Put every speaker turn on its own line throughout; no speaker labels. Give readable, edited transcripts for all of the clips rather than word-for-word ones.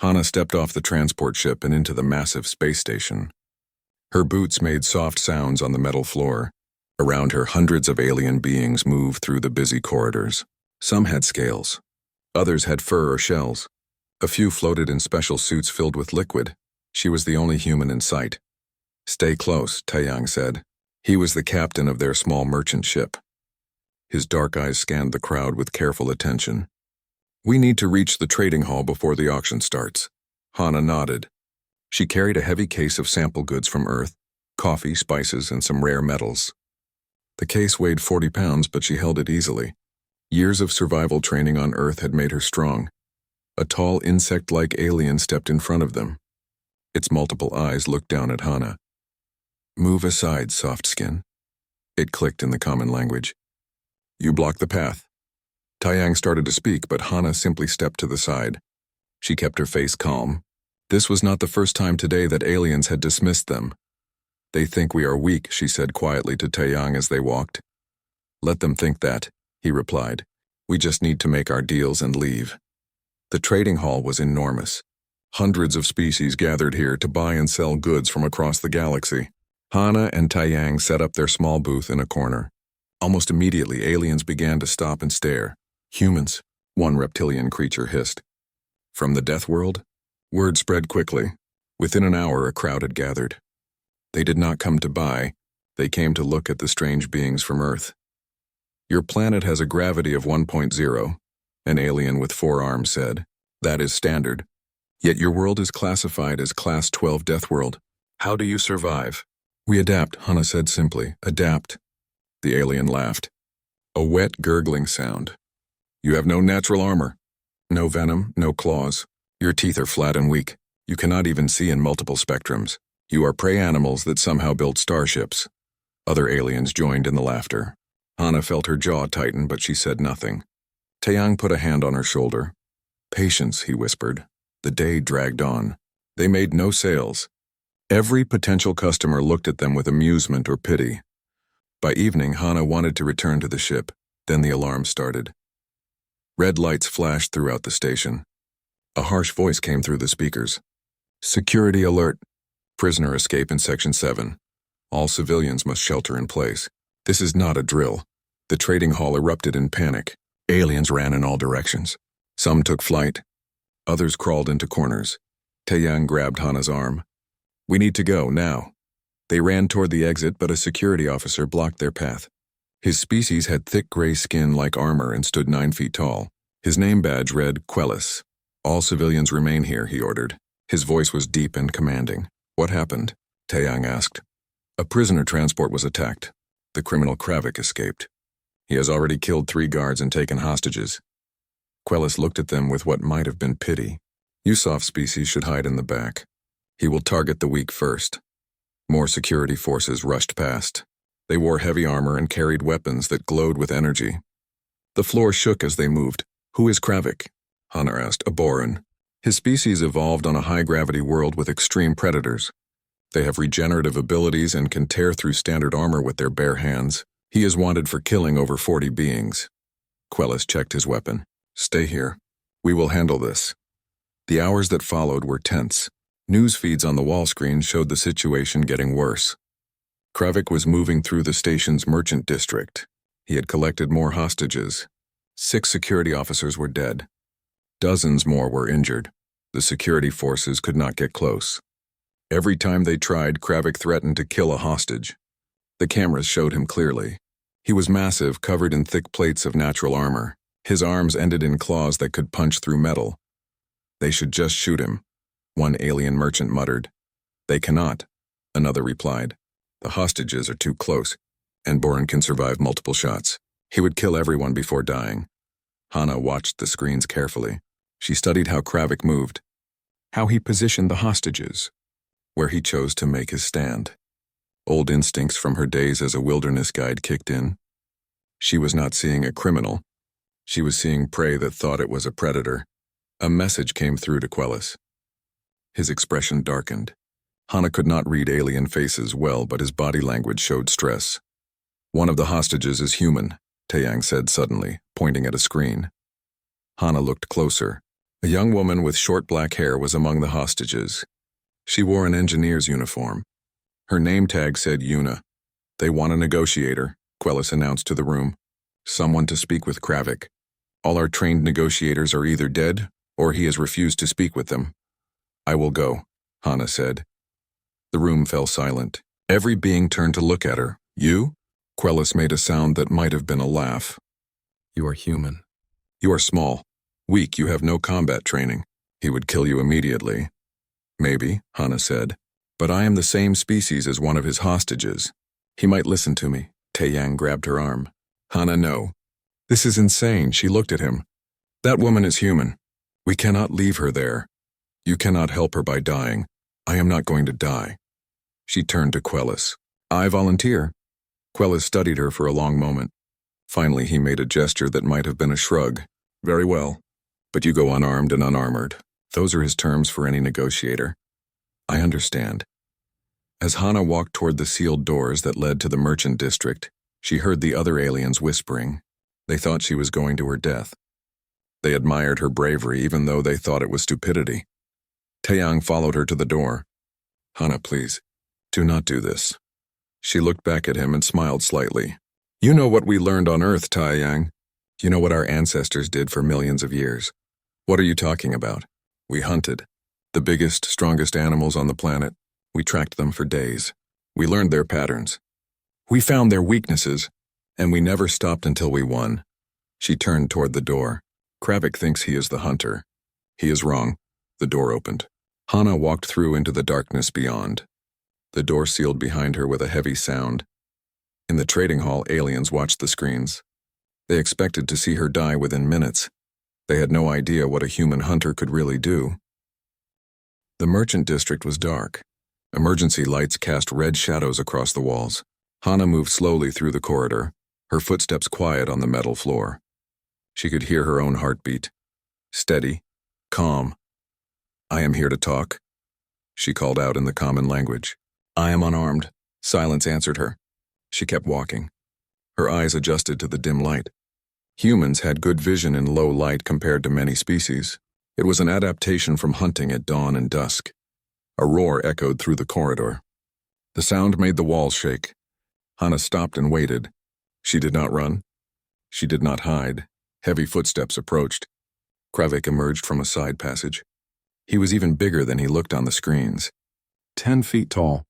Hana stepped off the transport ship and into the massive space station. Her boots made soft sounds on the metal floor. Around her, hundreds of alien beings moved through the busy corridors. Some had scales. Others had fur or shells. A few floated in special suits filled with liquid. She was the only human in sight. "Stay close," Taeyang said. He was the captain of their small merchant ship. His dark eyes scanned the crowd with careful attention. "We need to reach the trading hall before the auction starts." Hana nodded. She carried a heavy case of sample goods from Earth, coffee, spices, and some rare metals. The case weighed 40 pounds, but she held it easily. Years of survival training on Earth had made her strong. A tall, insect-like alien stepped in front of them. Its multiple eyes looked down at Hana. "Move aside, soft skin." It clicked in the common language. "You block the path." Taeyang started to speak, but Hana simply stepped to the side. She kept her face calm. This was not the first time today that aliens had dismissed them. "They think we are weak," she said quietly to Taeyang as they walked. "Let them think that," he replied. "We just need to make our deals and leave." The trading hall was enormous. Hundreds of species gathered here to buy and sell goods from across the galaxy. Hana and Taeyang set up their small booth in a corner. Almost immediately, aliens began to stop and stare. "Humans," one reptilian creature hissed. "From the Deathworld?" Word spread quickly. Within an hour, a crowd had gathered. They did not come to buy. They came to look at the strange beings from Earth. "Your planet has a gravity of 1.0, an alien with 4 arms said. "That is standard. Yet your world is classified as Class 12 Deathworld. How do you survive?" "We adapt," Hana said simply. "Adapt." The alien laughed. A wet, gurgling sound. "You have no natural armor. No venom, no claws. Your teeth are flat and weak. You cannot even see in multiple spectrums. You are prey animals that somehow built starships." Other aliens joined in the laughter. Hana felt her jaw tighten, but she said nothing. Taeyang put a hand on her shoulder. "Patience," he whispered. The day dragged on. They made no sales. Every potential customer looked at them with amusement or pity. By evening, Hana wanted to return to the ship. Then the alarm started. Red lights flashed throughout the station. A harsh voice came through the speakers. "Security alert. Prisoner escape in Section 7. All civilians must shelter in place. This is not a drill." The trading hall erupted in panic. Aliens ran in all directions. Some took flight. Others crawled into corners. Taeyang grabbed Hana's arm. "We need to go, now." They ran toward the exit, but a security officer blocked their path. His species had thick gray skin like armor and stood 9 feet tall. His name badge read Quellis. "All civilians remain here," he ordered. His voice was deep and commanding. "What happened?" Taeyang asked. "A prisoner transport was attacked. The criminal Kravik escaped. He has already killed 3 guards and taken hostages." Quellis looked at them with what might have been pity. "You soft species should hide in the back. He will target the weak first." More security forces rushed past. They wore heavy armor and carried weapons that glowed with energy. The floor shook as they moved. "Who is Kravik?" Hana asked. "A Boran. His species evolved on a high-gravity world with extreme predators. They have regenerative abilities and can tear through standard armor with their bare hands. He is wanted for killing over 40 beings." Quellis checked his weapon. "Stay here. We will handle this." The hours that followed were tense. News feeds on the wall screen showed the situation getting worse. Kravik was moving through the station's merchant district. He had collected more hostages. 6 security officers were dead. Dozens more were injured. The security forces could not get close. Every time they tried, Kravik threatened to kill a hostage. The cameras showed him clearly. He was massive, covered in thick plates of natural armor. His arms ended in claws that could punch through metal. "They should just shoot him," one alien merchant muttered. "They cannot," another replied. "The hostages are too close, and Boran can survive multiple shots. He would kill everyone before dying." Hana watched the screens carefully. She studied how Kravik moved, how he positioned the hostages, where he chose to make his stand. Old instincts from her days as a wilderness guide kicked in. She was not seeing a criminal. She was seeing prey that thought it was a predator. A message came through to Quellis. His expression darkened. Hana could not read alien faces well, but his body language showed stress. "One of the hostages is human," Taeyang said suddenly, pointing at a screen. Hana looked closer. A young woman with short black hair was among the hostages. She wore an engineer's uniform. Her name tag said Yuna. They want a negotiator, Quellis announced to the room. Someone to speak with Kravik. All our trained negotiators are either dead, or he has refused to speak with them. I will go, Hana said. The room fell silent. Every being turned to look at her. You? Quellis made a sound that might have been a laugh. You are human. You are small. Weak, you have no combat training. He would kill you immediately. Maybe, Hana said. But I am the same species as one of his hostages. He might listen to me. Taeyang grabbed her arm. Hana, no. This is insane, she looked at him. That woman is human. We cannot leave her there. You cannot help her by dying. I am not going to die. She turned to Quellis. I volunteer. Quellis studied her for a long moment. Finally, he made a gesture that might have been a shrug. Very well. But you go unarmed and unarmored. Those are his terms for any negotiator. I understand. As Hana walked toward the sealed doors that led to the merchant district, she heard the other aliens whispering. They thought she was going to her death. They admired her bravery even though they thought it was stupidity. Taeyang followed her to the door. Hana, please, do not do this. She looked back at him and smiled slightly. You know what we learned on Earth, Taeyang. You know what our ancestors did for millions of years. What are you talking about? We hunted. The biggest, strongest animals on the planet. We tracked them for days. We learned their patterns. We found their weaknesses, and we never stopped until we won. She turned toward the door. Kravik thinks he is the hunter. He is wrong. The door opened. Hana walked through into the darkness beyond. The door sealed behind her with a heavy sound. In the trading hall, aliens watched the screens. They expected to see her die within minutes. They had no idea what a human hunter could really do. The merchant district was dark. Emergency lights cast red shadows across the walls. Hana moved slowly through the corridor, her footsteps quiet on the metal floor. She could hear her own heartbeat. Steady, calm. I am here to talk, she called out in the common language. I am unarmed, silence answered her. She kept walking. Her eyes adjusted to the dim light. Humans had good vision in low light compared to many species. It was an adaptation from hunting at dawn and dusk. A roar echoed through the corridor. The sound made the walls shake. Hana stopped and waited. She did not run. She did not hide. Heavy footsteps approached. Kravik emerged from a side passage. He was even bigger than he looked on the screens. 10 feet tall.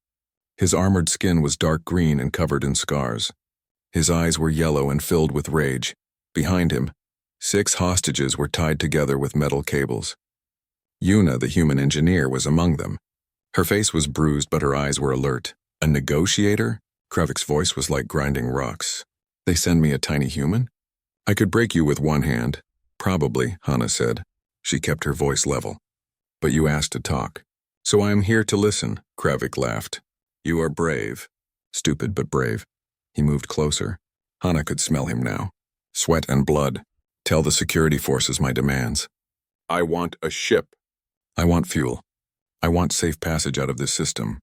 His armored skin was dark green and covered in scars. His eyes were yellow and filled with rage. Behind him, 6 hostages were tied together with metal cables. Yuna, the human engineer, was among them. Her face was bruised, but her eyes were alert. A negotiator? Kravik's voice was like grinding rocks. They send me a tiny human? I could break you with one hand. Probably, Hana said. She kept her voice level. But you asked to talk. So I am here to listen, Kravik laughed. You are brave. Stupid but brave. He moved closer. Hana could smell him now. Sweat and blood. Tell the security forces my demands. I want a ship. I want fuel. I want safe passage out of this system.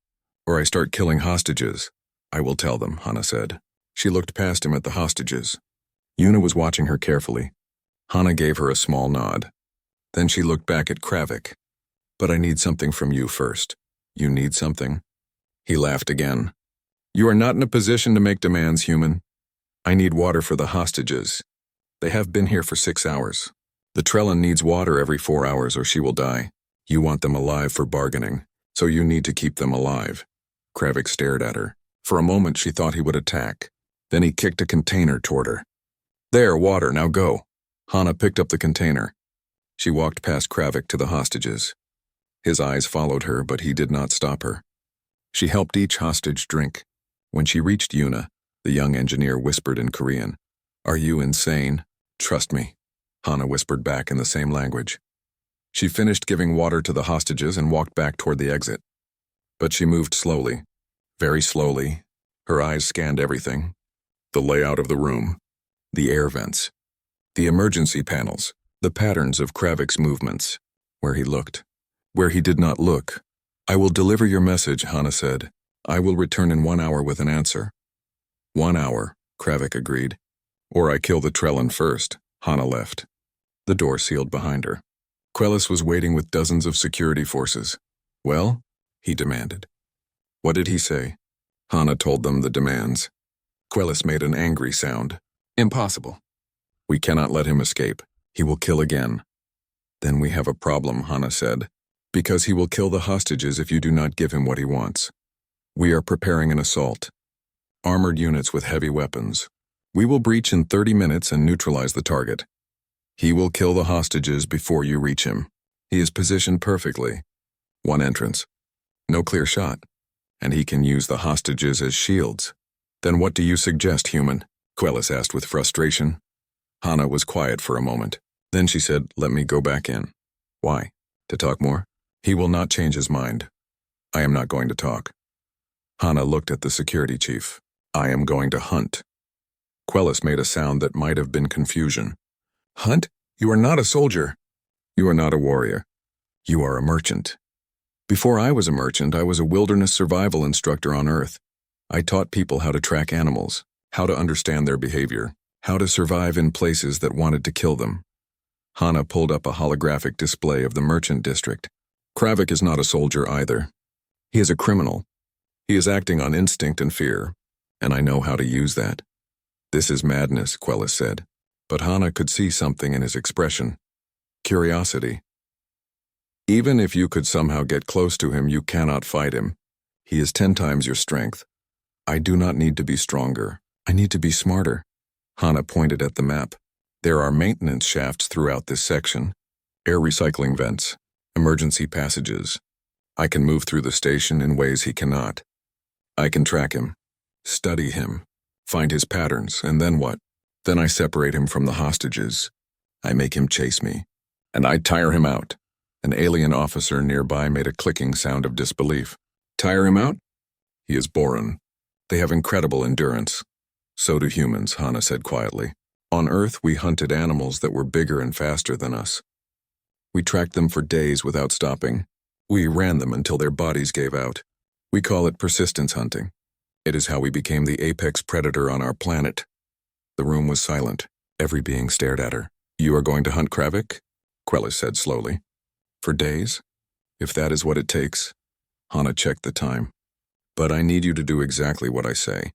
Or I start killing hostages. I will tell them, Hana said. She looked past him at the hostages. Yuna was watching her carefully. Hana gave her a small nod. Then she looked back at Kravik. But I need something from you first. You need something? He laughed again. You are not in a position to make demands, human. I need water for the hostages. They have been here for 6 hours. The Trellin needs water every 4 hours or she will die. You want them alive for bargaining, so you need to keep them alive. Kravik stared at her. For a moment she thought he would attack. Then he kicked a container toward her. There, water, now go. Hana picked up the container. She walked past Kravik to the hostages. His eyes followed her, but he did not stop her. She helped each hostage drink. When she reached Yuna, the young engineer whispered in Korean. Are you insane? Trust me, Hana whispered back in the same language. She finished giving water to the hostages and walked back toward the exit. But she moved slowly, very slowly. Her eyes scanned everything. The layout of the room, the air vents, the emergency panels, the patterns of Kravik's movements, where he looked, where he did not look. I will deliver your message, Hana said. I will return in 1 hour with an answer. 1 hour, Kravik agreed. Or I kill the Trellin first. Hana left. The door sealed behind her. Quellis was waiting with dozens of security forces. Well, he demanded. What did he say? Hana told them the demands. Quellis made an angry sound. Impossible. We cannot let him escape. He will kill again. Then we have a problem, Hana said, because he will kill the hostages if you do not give him what he wants. We are preparing an assault. Armored units with heavy weapons. We will breach in 30 minutes and neutralize the target. He will kill the hostages before you reach him. He is positioned perfectly. One entrance. No clear shot. And he can use the hostages as shields. Then what do you suggest, human? Quellis asked with frustration. Hana was quiet for a moment. Then she said, let me go back in. Why? To talk more? He will not change his mind. I am not going to talk. Hana looked at the security chief. I am going to hunt. Quellis made a sound that might have been confusion. Hunt? You are not a soldier. You are not a warrior. You are a merchant. Before I was a merchant, I was a wilderness survival instructor on Earth. I taught people how to track animals, how to understand their behavior, how to survive in places that wanted to kill them. Hana pulled up a holographic display of the merchant district. Kravik is not a soldier either. He is a criminal. He is acting on instinct and fear, and I know how to use that. This is madness, Quellis said, but Hana could see something in his expression. Curiosity. Even if you could somehow get close to him, you cannot fight him. He is 10 times your strength. I do not need to be stronger. I need to be smarter. Hana pointed at the map. There are maintenance shafts throughout this section, air recycling vents, emergency passages. I can move through the station in ways he cannot. I can track him, study him, find his patterns, and then what? Then I separate him from the hostages. I make him chase me, and I tire him out. An alien officer nearby made a clicking sound of disbelief. Tire him out? He is Boran. They have incredible endurance. So do humans, Hana said quietly. On Earth, we hunted animals that were bigger and faster than us. We tracked them for days without stopping. We ran them until their bodies gave out. We call it persistence hunting. It is how we became the apex predator on our planet. The room was silent. Every being stared at her. You are going to hunt Kravik? Quellis said slowly. For days? If that is what it takes. Hana checked the time. But I need you to do exactly what I say.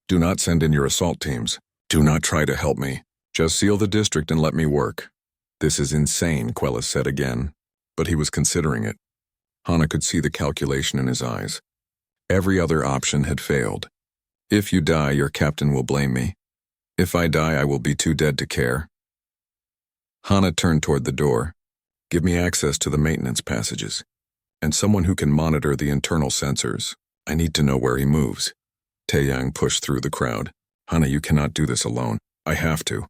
Do not send in your assault teams. Do not try to help me. Just seal the district and let me work. This is insane, Quellis said again. But he was considering it. Hana could see the calculation in his eyes. Every other option had failed. If you die, your captain will blame me. If I die, I will be too dead to care. Hana turned toward the door. Give me access to the maintenance passages. And someone who can monitor the internal sensors. I need to know where he moves. Taeyang pushed through the crowd. Hana, you cannot do this alone. I have to.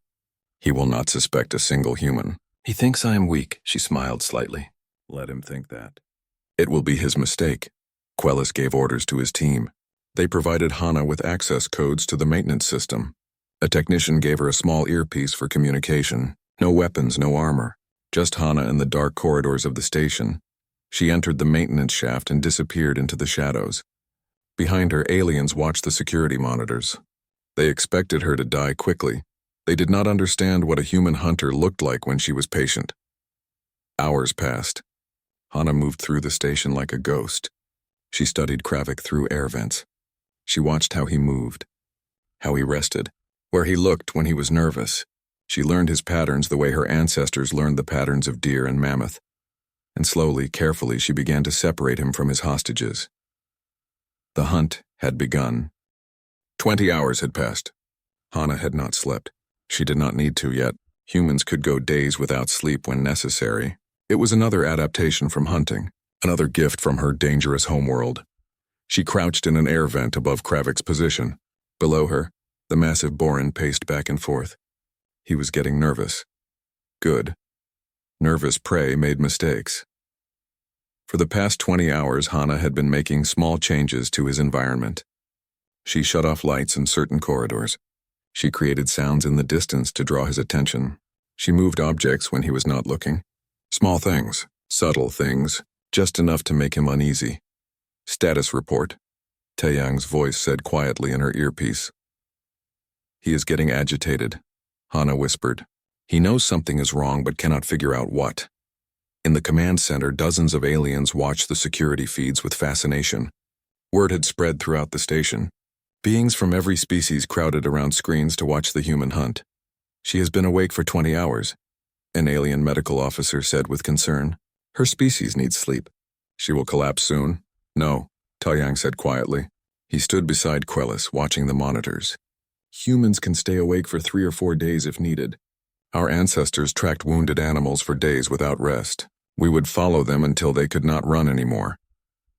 He will not suspect a single human. He thinks I am weak, she smiled slightly. Let him think that. It will be his mistake. Quellis gave orders to his team. They provided Hana with access codes to the maintenance system. A technician gave her a small earpiece for communication. No weapons, no armor. Just Hana in the dark corridors of the station. She entered the maintenance shaft and disappeared into the shadows. Behind her, aliens watched the security monitors. They expected her to die quickly. They did not understand what a human hunter looked like when she was patient. Hours passed. Hana moved through the station like a ghost. She studied Kravik through air vents. She watched how he moved, how he rested, where he looked when he was nervous. She learned his patterns the way her ancestors learned the patterns of deer and mammoth. And slowly, carefully, she began to separate him from his hostages. The hunt had begun. 20 hours had passed. Hana had not slept. She did not need to yet. Humans could go days without sleep when necessary. It was another adaptation from hunting, another gift from her dangerous homeworld. She crouched in an air vent above Kravik's position. Below her, the massive Boran paced back and forth. He was getting nervous. Good. Nervous prey made mistakes. For the past 20 hours, Hana had been making small changes to his environment. She shut off lights in certain corridors. She created sounds in the distance to draw his attention. She moved objects when he was not looking. Small things, subtle things, just enough to make him uneasy. Status report, Taeyang's voice said quietly in her earpiece. He is getting agitated, Hana whispered. He knows something is wrong but cannot figure out what. In the command center, dozens of aliens watched the security feeds with fascination. Word had spread throughout the station. Beings from every species crowded around screens to watch the human hunt. "She has been awake for 20 hours, an alien medical officer said with concern. "Her species needs sleep. She will collapse soon." "No," Taoyang said quietly. He stood beside Quellis, watching the monitors. "Humans can stay awake for 3 or 4 days if needed. Our ancestors tracked wounded animals for days without rest. We would follow them until they could not run anymore."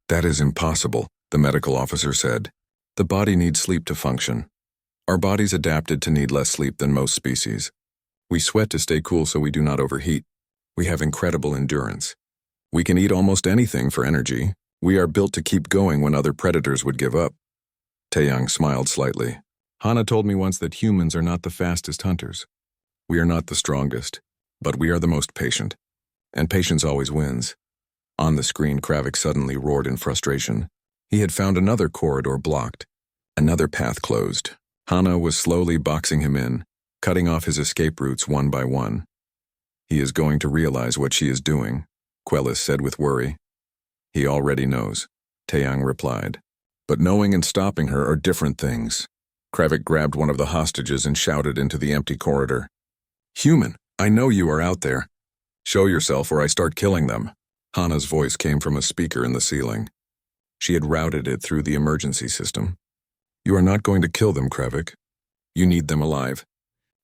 "That is impossible," the medical officer said. "The body needs sleep to function. Our bodies adapted to need less sleep than most species. We sweat to stay cool so we do not overheat. We have incredible endurance. We can eat almost anything for energy. We are built to keep going when other predators would give up." Taeyang smiled slightly. "Hana told me once that humans are not the fastest hunters. We are not the strongest, but we are the most patient. And patience always wins." On the screen, Kravik suddenly roared in frustration. He had found another corridor blocked, another path closed. Hana was slowly boxing him in, cutting off his escape routes one by one. "He is going to realize what she is doing," Quellis said with worry. "He already knows," Taeyang replied. "But knowing and stopping her are different things." Kravik grabbed one of the hostages and shouted into the empty corridor. "Human, I know you are out there. Show yourself or I start killing them." Hana's voice came from a speaker in the ceiling. She had routed it through the emergency system. "You are not going to kill them, Kravik. You need them alive.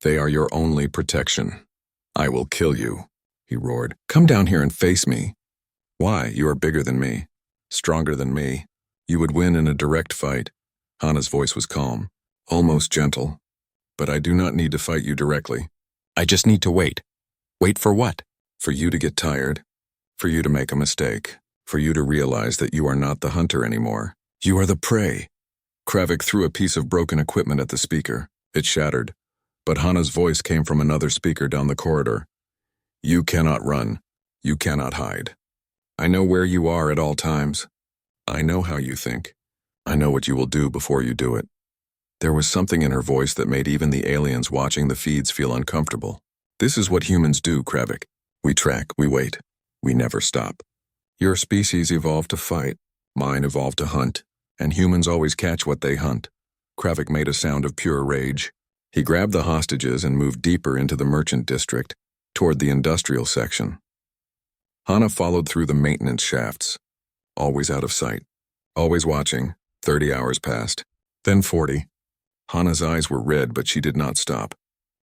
They are your only protection." "I will kill you," he roared. "Come down here and face me." "Why? You are bigger than me, stronger than me. You would win in a direct fight." Hana's voice was calm, almost gentle. "But I do not need to fight you directly. I just need to wait." "Wait for what?" "For you to get tired, for you to make a mistake, for you to realize that you are not the hunter anymore. You are the prey." Kravik threw a piece of broken equipment at the speaker. It shattered, but Hana's voice came from another speaker down the corridor. "You cannot run. You cannot hide. I know where you are at all times. I know how you think. I know what you will do before you do it." There was something in her voice that made even the aliens watching the feeds feel uncomfortable. "This is what humans do, Kravik. We track, we wait. We never stop. Your species evolved to fight. Mine evolved to hunt. And humans always catch what they hunt." Kravik made a sound of pure rage. He grabbed the hostages and moved deeper into the merchant district, toward the industrial section. Hana followed through the maintenance shafts, always out of sight, always watching. 30 hours passed, then 40. Hana's eyes were red, but she did not stop.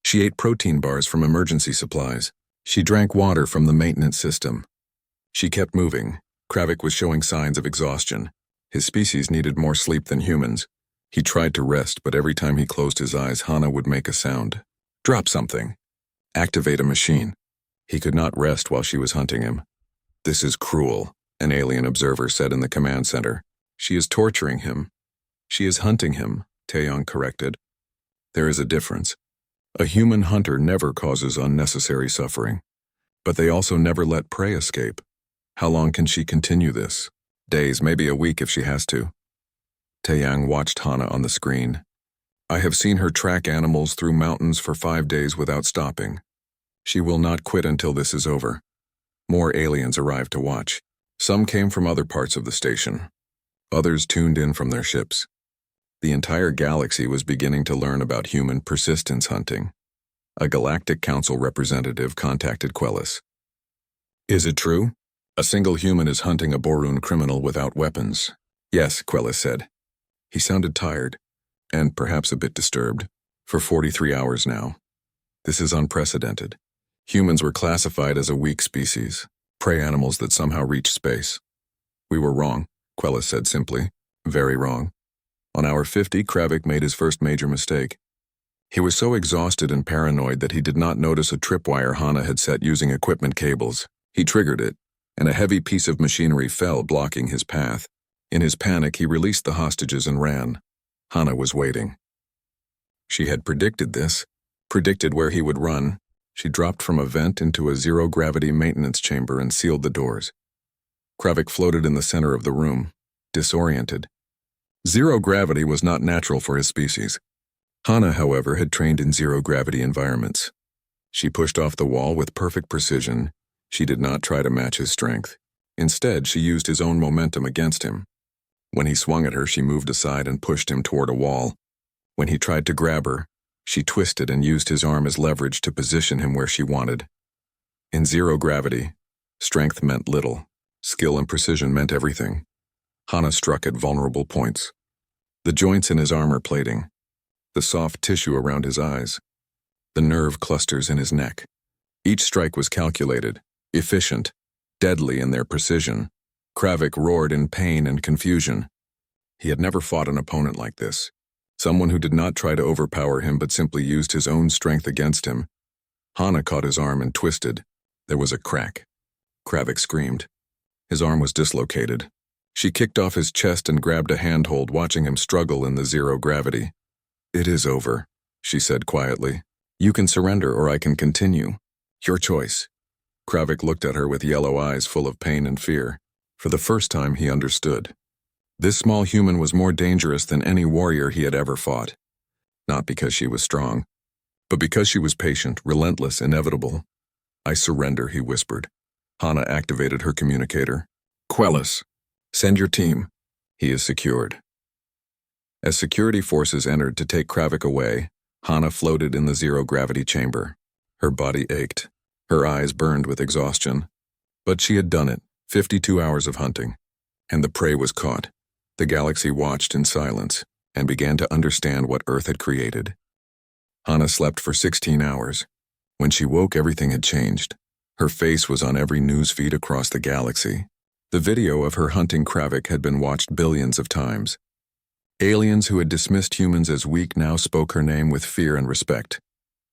She ate protein bars from emergency supplies. She drank water from the maintenance system. She kept moving. Kravik was showing signs of exhaustion. His species needed more sleep than humans. He tried to rest, but every time he closed his eyes, Hana would make a sound. "Drop something. Activate a machine." He could not rest while she was hunting him. "This is cruel," an alien observer said in the command center. "She is torturing him." "She is hunting him," Taeyong corrected. "There is a difference. A human hunter never causes unnecessary suffering, but they also never let prey escape. How long can she continue this? Days, maybe a week if she has to." Taeyang watched Hana on the screen. "I have seen her track animals through mountains for 5 days without stopping. She will not quit until this is over." More aliens arrived to watch. Some came from other parts of the station. Others tuned in from their ships. The entire galaxy was beginning to learn about human persistence hunting. A Galactic Council representative contacted Quellis. "Is it true? A single human is hunting a Borun criminal without weapons." "Yes," Quellis said. He sounded tired, and perhaps a bit disturbed. "For 43 hours now. This is unprecedented. Humans were classified as a weak species, prey animals that somehow reach space." "We were wrong," Quellis said simply. "Very wrong." On hour 50, Kravik made his first major mistake. He was so exhausted and paranoid that he did not notice a tripwire Hana had set using equipment cables. He triggered it, and a heavy piece of machinery fell, blocking his path. In his panic, he released the hostages and ran. Hana was waiting. She had predicted this, predicted where he would run. She dropped from a vent into a zero-gravity maintenance chamber and sealed the doors. Kravik floated in the center of the room, disoriented. Zero gravity was not natural for his species. Hana, however, had trained in zero-gravity environments. She pushed off the wall with perfect precision. She did not try to match his strength. Instead, she used his own momentum against him. When he swung at her, she moved aside and pushed him toward a wall. When he tried to grab her, she twisted and used his arm as leverage to position him where she wanted. In zero gravity, strength meant little. Skill and precision meant everything. Hana struck at vulnerable points. The joints in his armor plating, the soft tissue around his eyes, the nerve clusters in his neck. Each strike was calculated, efficient, deadly in their precision. Kravik roared in pain and confusion. He had never fought an opponent like this. Someone who did not try to overpower him but simply used his own strength against him. Hana caught his arm and twisted. There was a crack. Kravik screamed. His arm was dislocated. She kicked off his chest and grabbed a handhold, watching him struggle in the zero gravity. "It is over," she said quietly. "You can surrender or I can continue. Your choice." Kravik looked at her with yellow eyes full of pain and fear. For the first time, he understood. This small human was more dangerous than any warrior he had ever fought. Not because she was strong, but because she was patient, relentless, inevitable. "I surrender," he whispered. Hana activated her communicator. "Quellis, send your team. He is secured." As security forces entered to take Kravik away, Hana floated in the zero-gravity chamber. Her body ached. Her eyes burned with exhaustion. But she had done it, 52 hours of hunting. And the prey was caught. The galaxy watched in silence and began to understand what Earth had created. Hana slept for 16 hours. When she woke, everything had changed. Her face was on every news feed across the galaxy. The video of her hunting Kravik had been watched billions of times. Aliens who had dismissed humans as weak now spoke her name with fear and respect.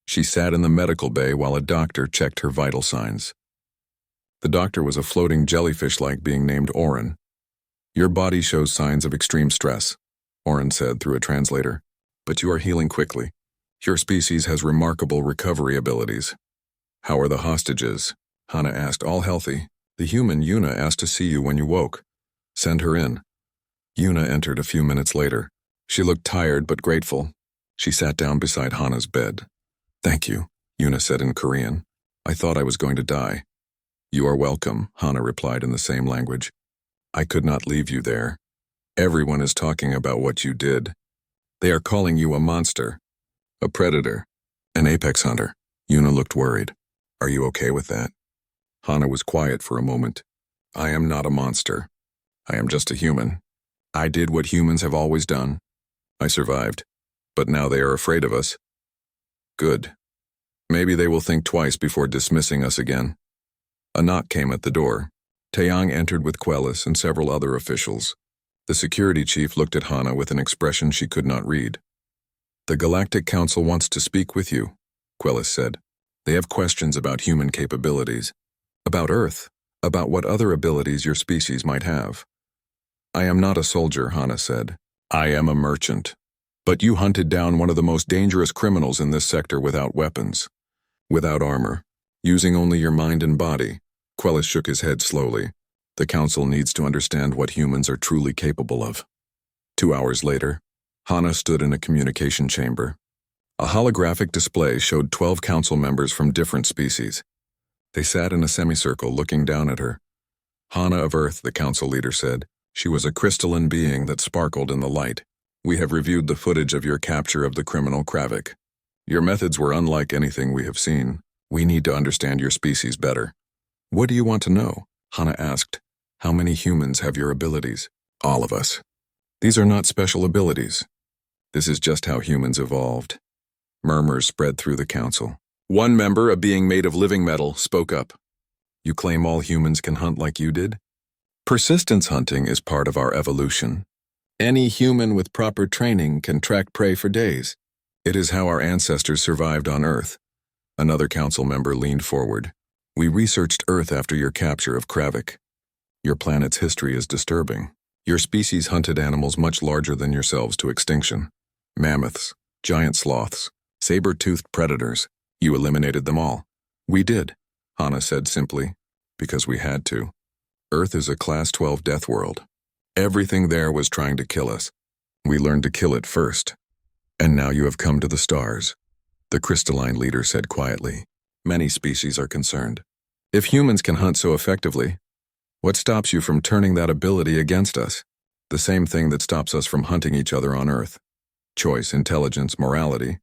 She sat in the medical bay while a doctor checked her vital signs. The doctor was a floating jellyfish-like being named Oren. "Your body shows signs of extreme stress," Oren said through a translator, "but you are healing quickly. Your species has remarkable recovery abilities." "How are the hostages?" Hana asked. "All healthy. The human, Yuna, asked to see you when you woke. Send her in." Yuna entered a few minutes later. She looked tired but grateful. She sat down beside Hana's bed. "Thank you," Yuna said in Korean. "I thought I was going to die." "You are welcome," Hana replied in the same language. "I could not leave you there. Everyone is talking about what you did. They are calling you a monster, a predator, an apex hunter." Yuna looked worried. "Are you okay with that?" Hana was quiet for a moment. "I am not a monster. I am just a human. I did what humans have always done. I survived. But now they are afraid of us. Good. Maybe they will think twice before dismissing us again." A knock came at the door. Taeyang entered with Quellis and several other officials. The security chief looked at Hana with an expression she could not read. "The Galactic Council wants to speak with you," Quellis said. "They have questions about human capabilities, about Earth, about what other abilities your species might have." "I am not a soldier," Hana said. "I am a merchant. But you hunted down one of the most dangerous criminals in this sector without weapons, without armor, using only your mind and body." Quellis shook his head slowly. "The Council needs to understand what humans are truly capable of." 2 hours later, Hana stood in a communication chamber. A holographic display showed 12 Council members from different species. They sat in a semicircle looking down at her. "Hana of Earth," the Council leader said. "She was a crystalline being that sparkled in the light. We have reviewed the footage of your capture of the criminal Kravik. Your methods were unlike anything we have seen. We need to understand your species better." "What do you want to know?" Hana asked. "How many humans have your abilities?" "All of us." "These are not special abilities. This is just how humans evolved." Murmurs spread through the council. One member, a being made of living metal, spoke up. "You claim all humans can hunt like you did?" "Persistence hunting is part of our evolution. Any human with proper training can track prey for days. It is how our ancestors survived on Earth." Another council member leaned forward. "We researched Earth after your capture of Kravik. Your planet's history is disturbing. Your species hunted animals much larger than yourselves to extinction. Mammoths, giant sloths, saber-toothed predators. You eliminated them all." "We did," Hana said simply, "because we had to. Earth is a Class 12 death world. Everything there was trying to kill us. We learned to kill it first. And now you have come to the stars," the crystalline leader said quietly. "Many species are concerned. If humans can hunt so effectively, what stops you from turning that ability against us? The same thing that stops us from hunting each other on Earth. Choice, intelligence, morality.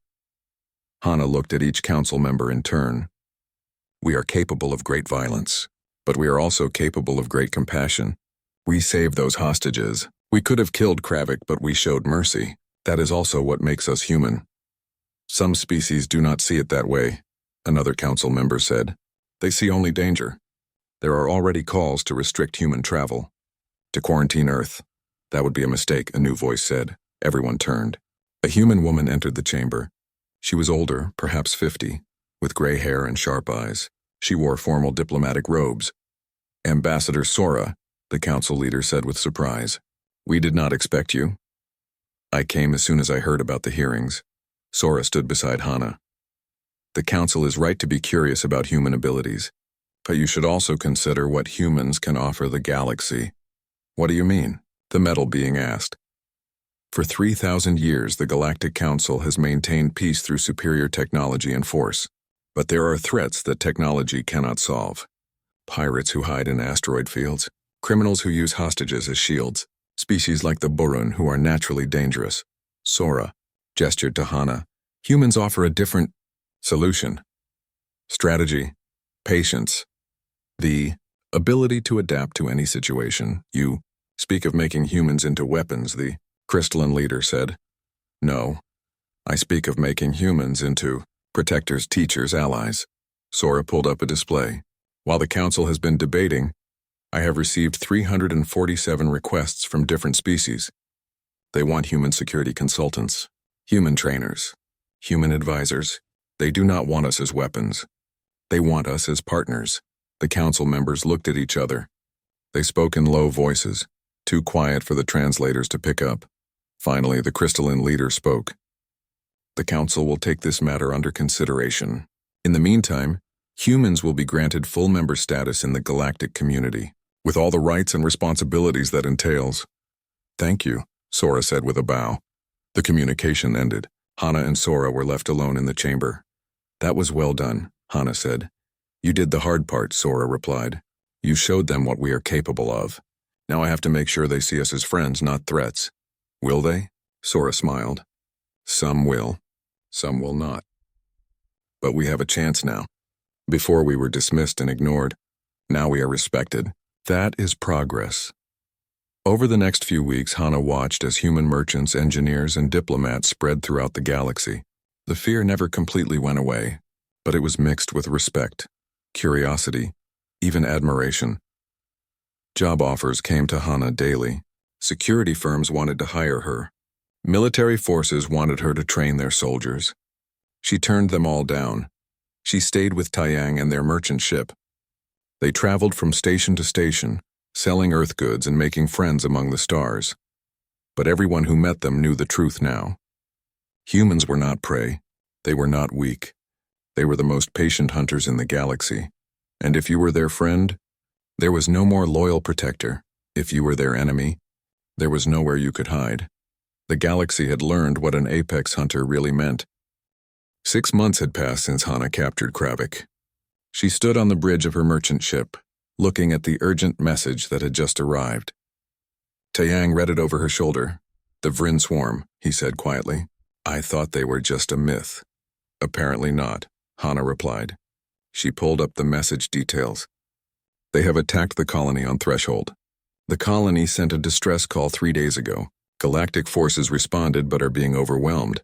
Hana looked at each council member in turn. We are capable of great violence, but we are also capable of great compassion. We saved those hostages. We could have killed Kravik, but we showed mercy. That is also what makes us human. Some species do not see it that way, another council member said. They see only danger. There are already calls to restrict human travel. To quarantine Earth. That would be a mistake, a new voice said. Everyone turned. A human woman entered the chamber. She was older, perhaps 50, with gray hair and sharp eyes. She wore formal diplomatic robes. Ambassador Sora, the council leader said with surprise. We did not expect you. I came as soon as I heard about the hearings. Sora stood beside Hana. The council is right to be curious about human abilities, but you should also consider what humans can offer the galaxy. What do you mean? The metal being asked. For 3,000 years, the Galactic Council has maintained peace through superior technology and force. But there are threats that technology cannot solve. Pirates who hide in asteroid fields, criminals who use hostages as shields, species like the Burun who are naturally dangerous. Sora gestured to Hana. Humans offer a different solution. Strategy, patience, the ability to adapt to any situation. You speak of making humans into weapons, the crystalline leader said. No, I speak of making humans into protectors, teachers, allies. Sora pulled up a display. While the council has been debating, I have received 347 requests from different species. They want human security consultants, human trainers, human advisors. They do not want us as weapons. They want us as partners. The council members looked at each other. They spoke in low voices, too quiet for the translators to pick up. Finally, the crystalline leader spoke. The council will take this matter under consideration. In the meantime, humans will be granted full member status in the galactic community, with all the rights and responsibilities that entails. Thank you, Sora said with a bow. The communication ended. Hana and Sora were left alone in the chamber. That was well done, Hana said. You did the hard part, Sora replied. You showed them what we are capable of. Now I have to make sure they see us as friends, not threats. Will they? Sora smiled. Some will. Some will not. But we have a chance now. Before we were dismissed and ignored. Now we are respected. That is progress. Over the next few weeks, Hana watched as human merchants, engineers, and diplomats spread throughout the galaxy. The fear never completely went away, but it was mixed with respect, curiosity, even admiration. Job offers came to Hana daily. Security firms wanted to hire her. Military forces wanted her to train their soldiers. She turned them all down. She stayed with Taiyang and their merchant ship. They traveled from station to station, selling Earth goods and making friends among the stars. But everyone who met them knew the truth now. Humans were not prey. They were not weak. They were the most patient hunters in the galaxy. And if you were their friend, there was no more loyal protector. If you were their enemy, there was nowhere you could hide. The galaxy had learned what an apex hunter really meant. 6 months had passed since Hana captured Kravik. She stood on the bridge of her merchant ship, looking at the urgent message that had just arrived. Taiyang read it over her shoulder. The Vryn swarm, he said quietly. I thought they were just a myth. Apparently not, Hana replied. She pulled up the message details. They have attacked the colony on Threshold. The colony sent a distress call 3 days ago. Galactic forces responded but are being overwhelmed.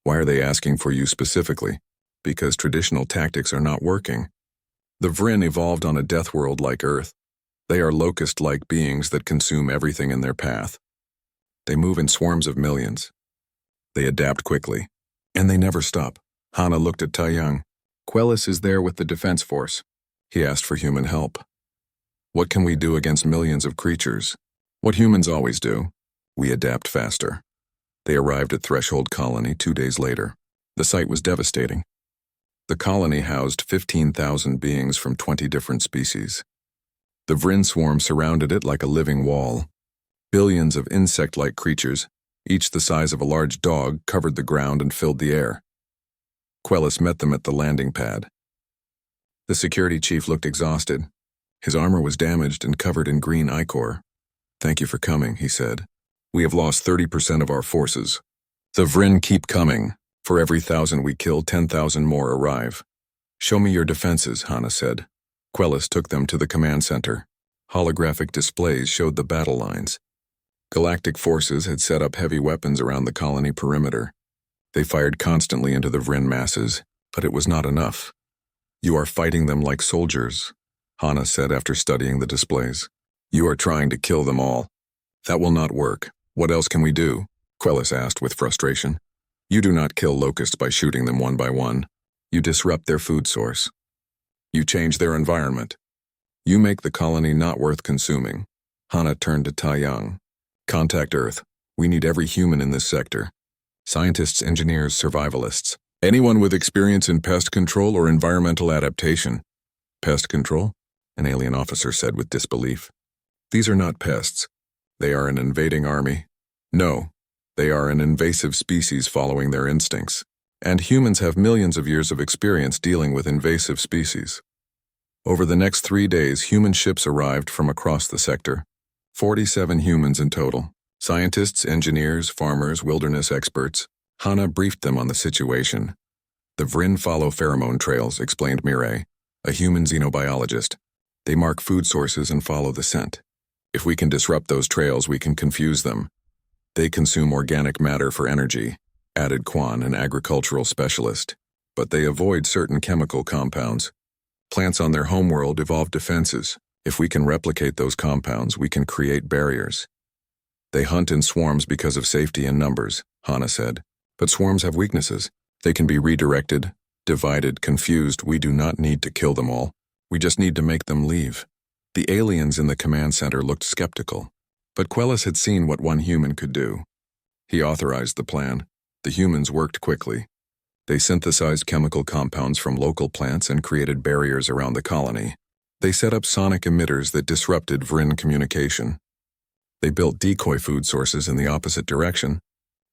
Why are they asking for you specifically? Because traditional tactics are not working. The Vryn evolved on a Deathworld like Earth. They are locust-like beings that consume everything in their path. They move in swarms of millions. They adapt quickly. And they never stop. Hana looked at Taiyang. Quellis is there with the defense force. He asked for human help. What can we do against millions of creatures? What humans always do. We adapt faster. They arrived at Threshold Colony 2 days later. The site was devastating. The colony housed 15,000 beings from 20 different species. The Vryn swarm surrounded it like a living wall. Billions of insect-like creatures, each the size of a large dog, covered the ground and filled the air. Quellis met them at the landing pad. The security chief looked exhausted. His armor was damaged and covered in green ichor. "Thank you for coming," he said. "We have lost 30% of our forces. The Vryn keep coming. For every 1,000 we kill, 10,000 more arrive." "Show me your defenses," Hana said. Quellis took them to the command center. Holographic displays showed the battle lines. Galactic forces had set up heavy weapons around the colony perimeter. They fired constantly into the Vryn masses, but it was not enough. "You are fighting them like soldiers," Hana said after studying the displays. "You are trying to kill them all. That will not work. What else can we do?" Quellis asked with frustration. "You do not kill locusts by shooting them one by one. You disrupt their food source. You change their environment. You make the colony not worth consuming." Hana turned to Taiyang. "Contact Earth. We need every human in this sector. Scientists, engineers, survivalists. Anyone with experience in pest control or environmental adaptation." "Pest control?" an alien officer said with disbelief. "These are not pests. They are an invading army. No, they are an invasive species following their instincts. And humans have millions of years of experience dealing with invasive species." Over the next 3 days, human ships arrived from across the sector. 47 humans in total. Scientists, engineers, farmers, wilderness experts. Hana briefed them on the situation. "The Vryn follow pheromone trails," explained Mireille, a human xenobiologist. "They mark food sources and follow the scent. If we can disrupt those trails, we can confuse them. They consume organic matter for energy," added Quan, an agricultural specialist. "But they avoid certain chemical compounds. Plants on their homeworld evolve defenses. If we can replicate those compounds, we can create barriers. They hunt in swarms because of safety in numbers," Hana said. "But swarms have weaknesses. They can be redirected, divided, confused. We do not need to kill them all. We just need to make them leave." The aliens in the command center looked skeptical. But Quellis had seen what one human could do. He authorized the plan. The humans worked quickly. They synthesized chemical compounds from local plants and created barriers around the colony. They set up sonic emitters that disrupted Vryn communication. They built decoy food sources in the opposite direction,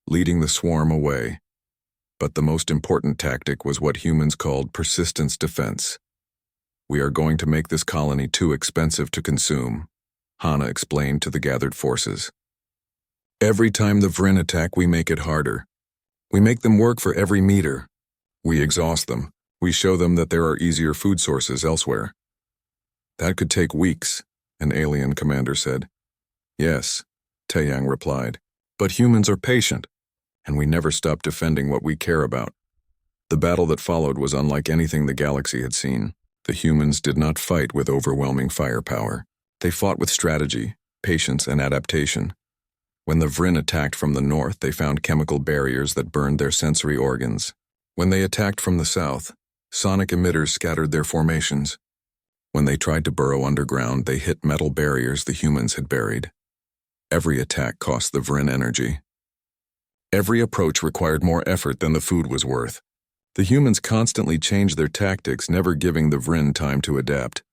leading the swarm away. But the most important tactic was what humans called persistence defense. "We are going to make this colony too expensive to consume," Hana explained to the gathered forces. "Every time the Vryn attack, we make it harder. We make them work for every meter. We exhaust them. We show them that there are easier food sources elsewhere." "That could take weeks," an alien commander said. "Yes," Taiyang replied, "but humans are patient, and we never stop defending what we care about." The battle that followed was unlike anything the galaxy had seen. The humans did not fight with overwhelming firepower. They fought with strategy, patience, and adaptation. When the Vryn attacked from the north, they found chemical barriers that burned their sensory organs. When they attacked from the south, sonic emitters scattered their formations. When they tried to burrow underground, they hit metal barriers the humans had buried. Every attack cost the Vryn energy. Every approach required more effort than the food was worth. The humans constantly changed their tactics, never giving the Vryn time to adapt.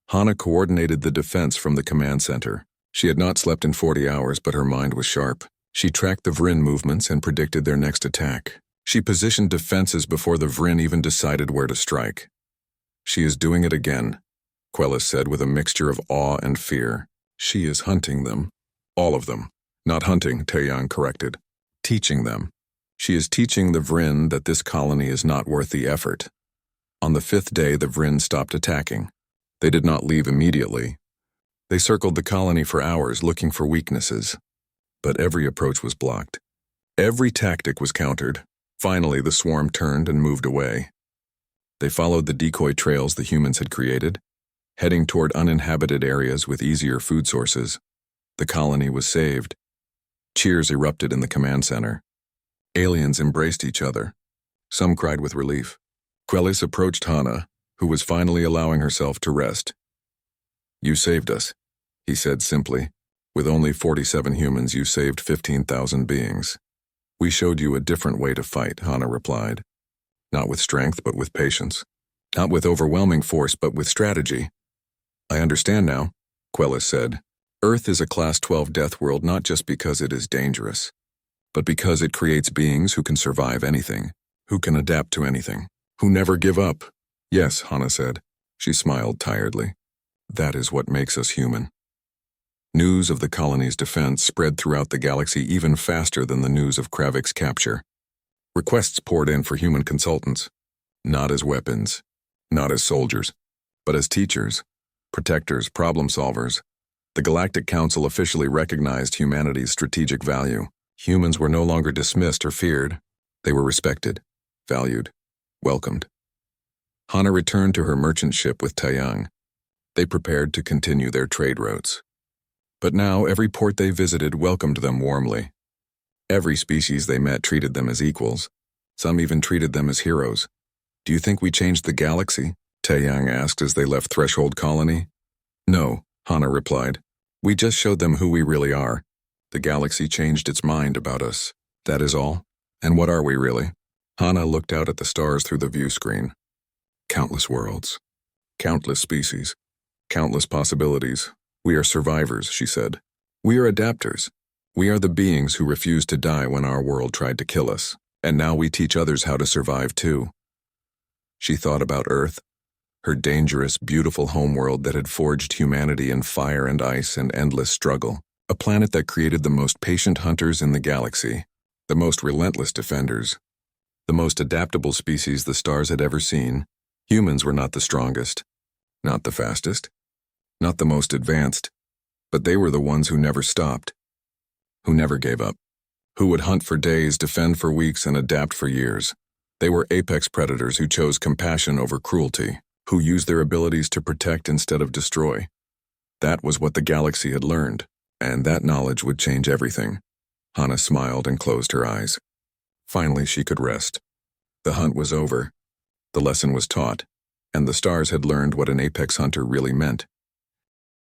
Hana coordinated the defense from the command center. She had not slept in 40 hours, but her mind was sharp. She tracked the Vryn movements and predicted their next attack. She positioned defenses before the Vryn even decided where to strike. "She is doing it again," Quellis said with a mixture of awe and fear. "She is hunting them. All of them. Not hunting," Taiyang corrected. "Teaching them. She is teaching the Vryn that this colony is not worth the effort." On the 5th day, the Vryn stopped attacking. They did not leave immediately. They circled the colony for hours looking for weaknesses. But every approach was blocked. Every tactic was countered. Finally, the swarm turned and moved away. They followed the decoy trails the humans had created, heading toward uninhabited areas with easier food sources. The colony was saved. Cheers erupted in the command center. Aliens embraced each other. Some cried with relief. Quellis approached Hana, who was finally allowing herself to rest. "You saved us," he said simply. "With only 47 humans, you saved 15,000 beings." "We showed you a different way to fight," Hana replied. "Not with strength, but with patience. Not with overwhelming force, but with strategy." "I understand now," Quellis said. "Earth is a Class 12 death world not just because it is dangerous, but because it creates beings who can survive anything, who can adapt to anything, who never give up." "Yes," Hana said. She smiled tiredly. That is what makes us human. News of the colony's defense spread throughout the galaxy even faster than the news of Kravik's capture. Requests poured in for human consultants, not as weapons, not as soldiers, but as teachers, protectors, problem solvers. The Galactic Council officially recognized humanity's strategic value. Humans were no longer dismissed or feared. They were respected, valued, welcomed. Hana returned to her merchant ship with Taeyang. They prepared to continue their trade routes. But now every port they visited welcomed them warmly. Every species they met treated them as equals. Some even treated them as heroes. "Do you think we changed the galaxy?" Taeyang asked as they left Threshold Colony. "No," Hana replied. "We just showed them who we really are. The galaxy changed its mind about us. That is all. And what are we really?" Hana looked out at the stars through the view screen. Countless worlds. Countless species. Countless possibilities. "We are survivors," she said. "We are adapters. We are the beings who refused to die when our world tried to kill us. And now we teach others how to survive too." She thought about Earth, her dangerous, beautiful homeworld that had forged humanity in fire and ice and endless struggle. A planet that created the most patient hunters in the galaxy, the most relentless defenders, the most adaptable species the stars had ever seen. Humans were not the strongest, not the fastest, not the most advanced, but they were the ones who never stopped, who never gave up, who would hunt for days, defend for weeks, and adapt for years. They were apex predators who chose compassion over cruelty, who used their abilities to protect instead of destroy. That was what the galaxy had learned, and that knowledge would change everything. Hana smiled and closed her eyes. Finally, she could rest. The hunt was over. The lesson was taught, and the stars had learned what an apex hunter really meant.